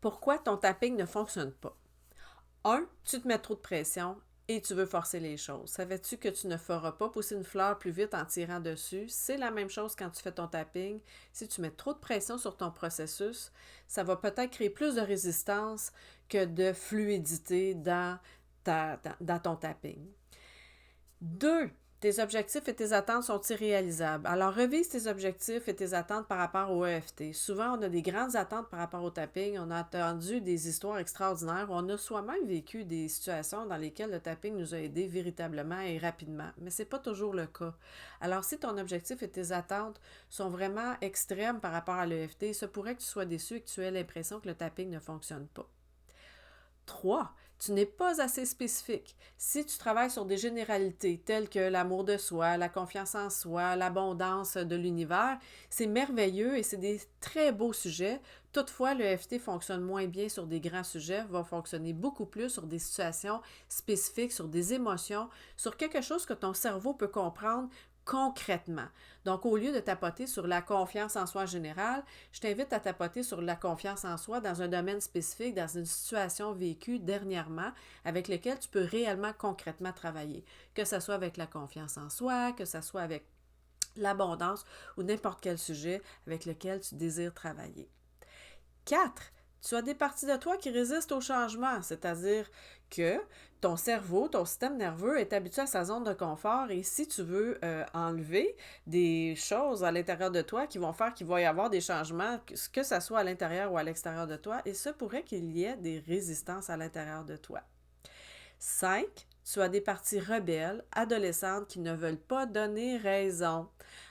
Pourquoi ton tapping ne fonctionne pas? Un, tu te mets trop de pression et tu veux forcer les choses. Savais-tu que tu ne feras pas pousser une fleur plus vite en tirant dessus? C'est la même chose quand tu fais ton tapping. Si tu mets trop de pression sur ton processus, ça va peut-être créer plus de résistance que de fluidité dans ton tapping. Deux, tes objectifs et tes attentes sont irréalisables. Alors, revise tes objectifs et tes attentes par rapport au EFT. Souvent, on a des grandes attentes par rapport au tapping. On a entendu des histoires extraordinaires. On a soi-même vécu des situations dans lesquelles le tapping nous a aidés véritablement et rapidement. Mais ce n'est pas toujours le cas. Alors, si ton objectif et tes attentes sont vraiment extrêmes par rapport à l'EFT, il se pourrait que tu sois déçu et que tu aies l'impression que le tapping ne fonctionne pas. 3. Tu n'es pas assez spécifique. Si tu travailles sur des généralités telles que l'amour de soi, la confiance en soi, l'abondance de l'univers, c'est merveilleux et c'est des très beaux sujets. Toutefois, le FT fonctionne moins bien sur des grands sujets, va fonctionner beaucoup plus sur des situations spécifiques, sur des émotions, sur quelque chose que ton cerveau peut comprendre concrètement. Donc, au lieu de tapoter sur la confiance en soi générale, je t'invite à tapoter sur la confiance en soi dans un domaine spécifique, dans une situation vécue dernièrement, avec lequel tu peux réellement, concrètement travailler. Que ce soit avec la confiance en soi, que ce soit avec l'abondance ou n'importe quel sujet avec lequel tu désires travailler. 4. Tu as des parties de toi qui résistent au changement, c'est-à-dire que ton cerveau, ton système nerveux est habitué à sa zone de confort et si tu veux enlever des choses à l'intérieur de toi qui vont faire qu'il va y avoir des changements, que ce soit à l'intérieur ou à l'extérieur de toi, et se pourrait qu'il y ait des résistances à l'intérieur de toi. 5. Tu as des parties rebelles, adolescentes, qui ne veulent pas donner raison.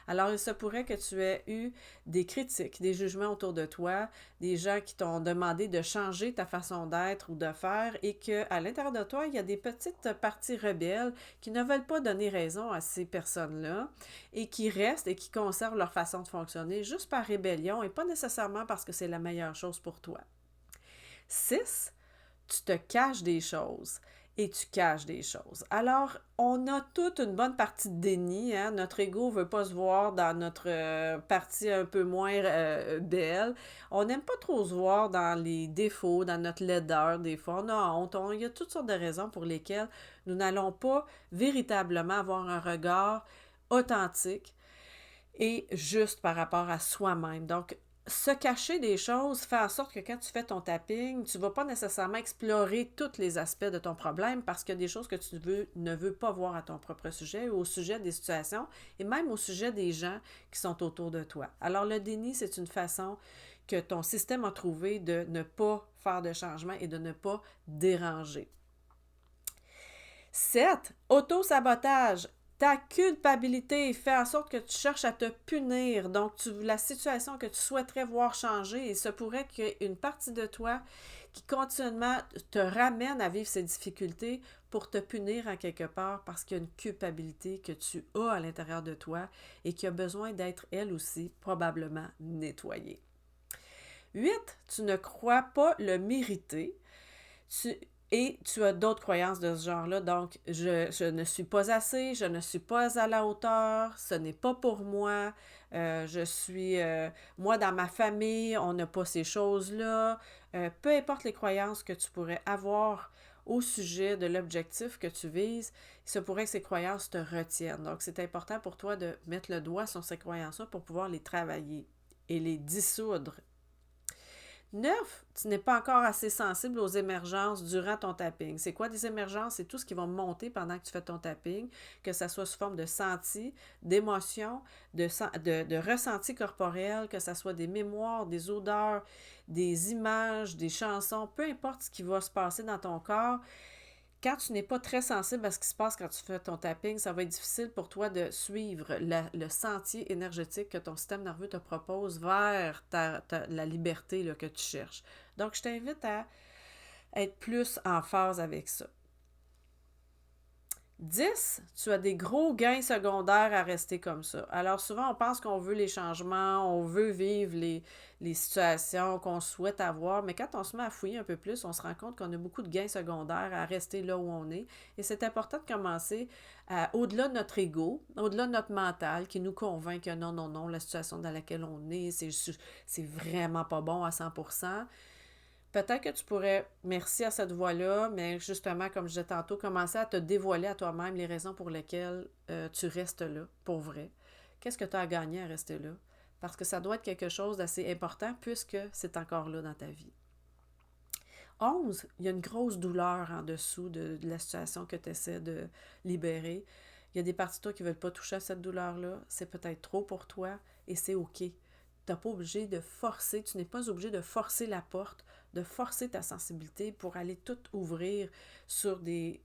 Alors, il se pourrait que tu aies eu des critiques, des jugements autour de toi, des gens qui t'ont demandé de changer ta façon d'être ou de faire et qu'à l'intérieur de toi, il y a des petites parties rebelles qui ne veulent pas donner raison à ces personnes-là et qui restent et qui conservent leur façon de fonctionner juste par rébellion et pas nécessairement parce que c'est la meilleure chose pour toi. 6. Tu te caches des choses et tu caches des choses. Alors, on a toute une bonne partie de déni. Hein? Notre ego ne veut pas se voir dans notre partie un peu moins belle. On n'aime pas trop se voir dans les défauts, dans notre laideur. Des fois, on a honte. Il y a toutes sortes de raisons pour lesquelles nous n'allons pas véritablement avoir un regard authentique et juste par rapport à soi-même. Donc, se cacher des choses fait en sorte que quand tu fais ton tapping, tu ne vas pas nécessairement explorer tous les aspects de ton problème parce qu'il y a des choses que ne veux pas voir à ton propre sujet ou au sujet des situations et même au sujet des gens qui sont autour de toi. Alors, le déni, c'est une façon que ton système a trouvé de ne pas faire de changement et de ne pas déranger. 7. Auto-sabotage. Ta culpabilité fait en sorte que tu cherches à te punir. Donc, la situation que tu souhaiterais voir changer, il se pourrait qu'il y ait une partie de toi qui continuellement te ramène à vivre ces difficultés pour te punir en quelque part parce qu'il y a une culpabilité que tu as à l'intérieur de toi et qui a besoin d'être, elle aussi, probablement nettoyée. 8. Tu ne crois pas le mériter. Et tu as d'autres croyances de ce genre-là. Donc, je ne suis pas assez, je ne suis pas à la hauteur, ce n'est pas pour moi, moi, dans ma famille, on n'a pas ces choses-là. Peu importe les croyances que tu pourrais avoir au sujet de l'objectif que tu vises, il se pourrait que ces croyances te retiennent. Donc, c'est important pour toi de mettre le doigt sur ces croyances-là pour pouvoir les travailler et les dissoudre. 9. Tu n'es pas encore assez sensible aux émergences durant ton tapping. C'est quoi des émergences? C'est tout ce qui va monter pendant que tu fais ton tapping, que ce soit sous forme de senti, d'émotions, de ressentis corporels, que ce soit des mémoires, des odeurs, des images, des chansons, peu importe ce qui va se passer dans ton corps. Quand tu n'es pas très sensible à ce qui se passe quand tu fais ton tapping, ça va être difficile pour toi de suivre le sentier énergétique que ton système nerveux te propose vers la liberté là, que tu cherches. Donc, je t'invite à être plus en phase avec ça. 10. Tu as des gros gains secondaires à rester comme ça. Alors souvent, on pense qu'on veut les changements, on veut vivre les situations qu'on souhaite avoir, mais quand on se met à fouiller un peu plus, on se rend compte qu'on a beaucoup de gains secondaires à rester là où on est. Et c'est important de commencer au-delà de notre ego, au-delà de notre mental qui nous convainc que non, non, non, la situation dans laquelle on est, c'est vraiment pas bon à 100%. Peut-être que tu pourrais, merci à cette voix-là, mais justement, comme je disais tantôt, commencer à te dévoiler à toi-même les raisons pour lesquelles tu restes là, pour vrai. Qu'est-ce que tu as à gagner à rester là? Parce que ça doit être quelque chose d'assez important puisque c'est encore là dans ta vie. 11, il y a une grosse douleur en dessous de la situation que tu essaies de libérer. Il y a des parties de toi qui ne veulent pas toucher à cette douleur-là. C'est peut-être trop pour toi et c'est OK. Tu n'es pas obligé de forcer, tu n'es pas obligé de forcer la porte, de forcer ta sensibilité pour aller tout ouvrir sur des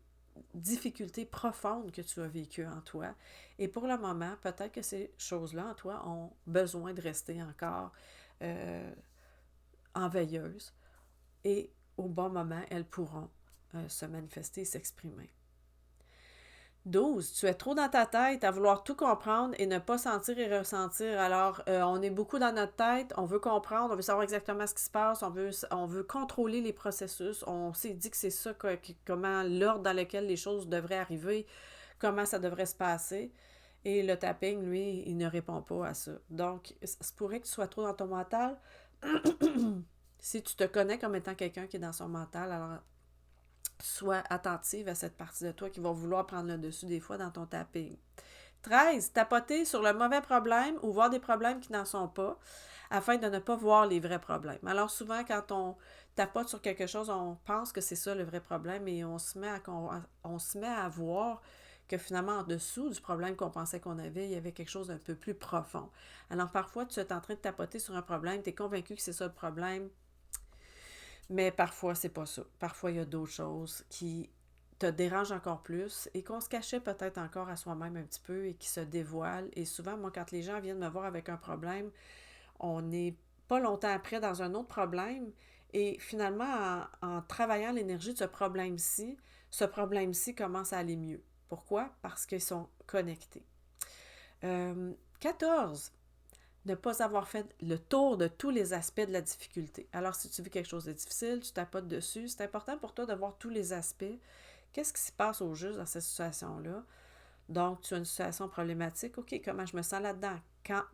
difficultés profondes que tu as vécues en toi. Et pour le moment, peut-être que ces choses-là en toi ont besoin de rester encore euh, en veilleuse. Et au bon moment, elles pourront se manifester et s'exprimer. 12. Tu es trop dans ta tête à vouloir tout comprendre et ne pas sentir et ressentir. Alors, on est beaucoup dans notre tête, on veut comprendre, on veut savoir exactement ce qui se passe, on veut contrôler les processus, on s'est dit que c'est ça, comment l'ordre dans lequel les choses devraient arriver, comment ça devrait se passer. Et le tapping, lui, il ne répond pas à ça. Donc, ça se pourrait que tu sois trop dans ton mental. Si tu te connais comme étant quelqu'un qui est dans son mental, alors sois attentive à cette partie de toi qui va vouloir prendre le dessus des fois dans ton tapping. 13. Tapoter sur le mauvais problème ou voir des problèmes qui n'en sont pas afin de ne pas voir les vrais problèmes. Alors souvent, quand on tapote sur quelque chose, on pense que c'est ça le vrai problème et on se met à voir que finalement, en dessous du problème qu'on pensait qu'on avait, il y avait quelque chose d'un peu plus profond. Alors parfois, tu es en train de tapoter sur un problème, tu es convaincu que c'est ça le problème, mais parfois, c'est pas ça. Parfois, il y a d'autres choses qui te dérangent encore plus et qu'on se cachait peut-être encore à soi-même un petit peu et qui se dévoilent. Et souvent, moi, quand les gens viennent me voir avec un problème, on n'est pas longtemps après dans un autre problème. Et finalement, en travaillant l'énergie de ce problème-ci commence à aller mieux. Pourquoi? Parce qu'ils sont connectés. 14, ne pas avoir fait le tour de tous les aspects de la difficulté. Alors, si tu vis quelque chose de difficile, tu tapotes dessus, c'est important pour toi de voir tous les aspects. Qu'est-ce qui se passe au juste dans cette situation-là? Donc, tu as une situation problématique. OK, comment je me sens là-dedans? Quand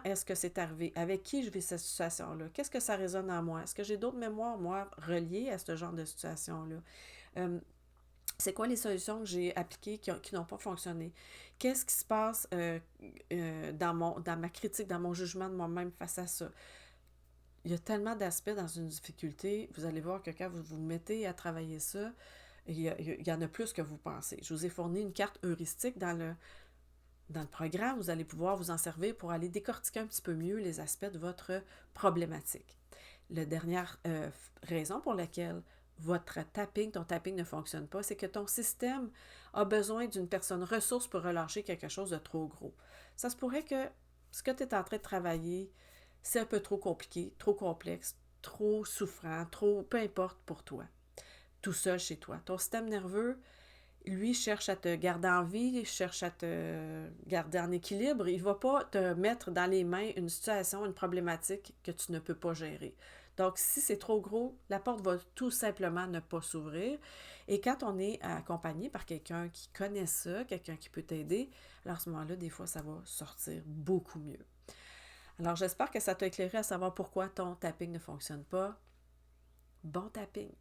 est-ce que c'est arrivé? Avec qui je vis cette situation-là? Qu'est-ce que ça résonne en moi? Est-ce que j'ai d'autres mémoires, moi, reliées à ce genre de situation-là? C'est quoi les solutions que j'ai appliquées qui n'ont pas fonctionné? Qu'est-ce qui se passe dans ma critique, dans mon jugement de moi-même face à ça? Il y a tellement d'aspects dans une difficulté. Vous allez voir que quand vous vous mettez à travailler ça, il y en a plus que vous pensez. Je vous ai fourni une carte heuristique dans le programme. Vous allez pouvoir vous en servir pour aller décortiquer un petit peu mieux les aspects de votre problématique. La dernière raison pour laquelle ton tapping ne fonctionne pas, c'est que ton système a besoin d'une personne ressource pour relâcher quelque chose de trop gros. Ça se pourrait que ce que tu es en train de travailler, c'est un peu trop compliqué, trop complexe, trop souffrant, trop, peu importe pour toi, tout seul chez toi. Ton système nerveux, lui, cherche à te garder en vie, il cherche à te garder en équilibre. Il ne va pas te mettre dans les mains une situation, une problématique que tu ne peux pas gérer. Donc, si c'est trop gros, la porte va tout simplement ne pas s'ouvrir. Et quand on est accompagné par quelqu'un qui connaît ça, quelqu'un qui peut t'aider, alors à ce moment-là, des fois, ça va sortir beaucoup mieux. Alors, j'espère que ça t'a éclairé à savoir pourquoi ton tapping ne fonctionne pas. Bon tapping!